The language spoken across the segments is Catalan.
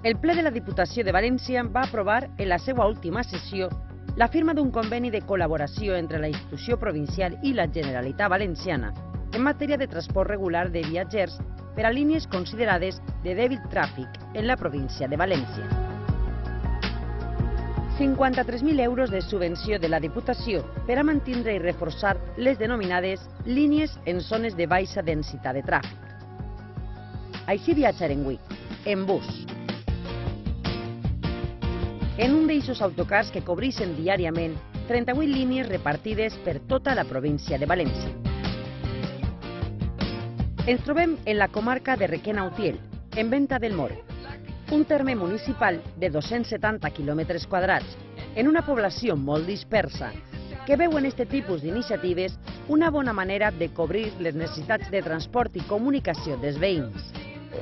El ple de la Diputació de València va aprovar en la seva última sessió la firma d'un conveni de col·laboració entre la institució provincial i la Generalitat Valenciana en matèria de transport regular de viatgers per a línies considerades de dèbil tràfic en la província de València. 53.000 euros de subvenció de la Diputació per a mantindre i reforçar les denominades línies en zones de baixa densitat de tràfic. Així viatjarem avui, en bus. En un d'eixos autocars que cobreixen diàriament 38 línies repartides per tota la província de València. Ens trobem en la comarca de Requena-Utiel, en Venta del Moro, un terme municipal de 270 quilòmetres quadrats, en una població molt dispersa, que veu en aquest tipus d'iniciatives una bona manera de cobrir les necessitats de transport i comunicació dels veïns.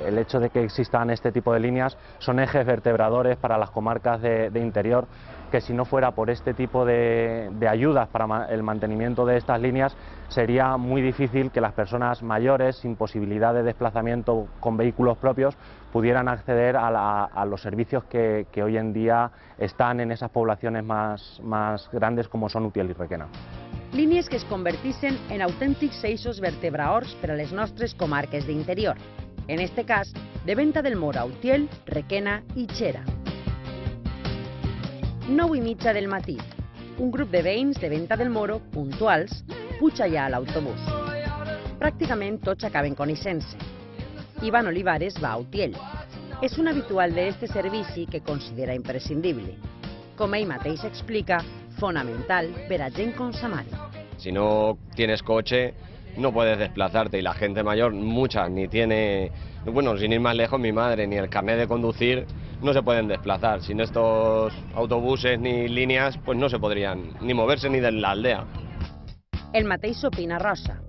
El hecho de que existan este tipo de líneas son ejes vertebradores para las comarcas de interior, que si no fuera por este tipo de ayudas para el mantenimiento de estas líneas, sería muy difícil que las personas mayores, sin posibilidad de desplazamiento con vehículos propios, pudieran acceder a los servicios que hoy en día están en esas poblaciones más grandes como son Utiel y Requena. Línies que es converteixen en autèntics eixos vertebradors per a les nostres comarques d'interior. En este cas, de Venta del Moro a Utiel, Requena i Xera. 9:30 del matí. Un grup de veïns de Venta del Moro, puntuals, puja ja a l'autobús. Pràcticament tots acaben coneixent-se. Iván Olivares va a Utiel. És un habitual d'aquest servici que considera imprescindible. Com ell mateix explica, fonamental per a gent com sa mare. Si no tienes coche, no puedes desplazarte, y la gente mayor, muchas, ni tiene, bueno, sin ir más lejos, mi madre, ni el carnet de conducir, no se pueden desplazar. Sin estos autobuses ni líneas, pues no se podrían ni moverse ni de la aldea. El mateix opina Rosa.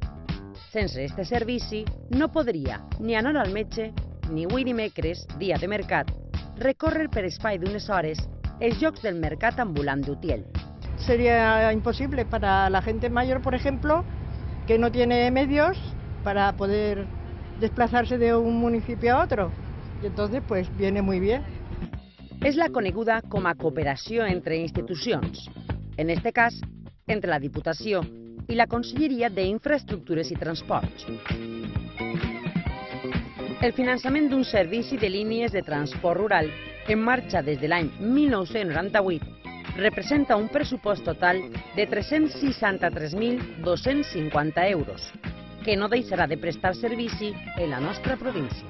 Sense este servici, no podria ni anar al metge, ni avui dimecres, dia de mercat, recórrer per espai d'unes hores els llocs del mercat ambulant d'Utiel. Sería imposible para la gente mayor, por ejemplo, que no tiene medios para poder desplazarse de un municipio a otro. Y entonces, pues, viene muy bien. És la coneguda com a cooperació entre institucions, en este cas, entre la Diputació i la Conselleria d'Infraestructures i Transports. El finançament d'un servici de línies de transport rural en marxa des de l'any 1998 representa un pressupost total de 363.250 euros, que no deixarà de prestar servici en la nostra província.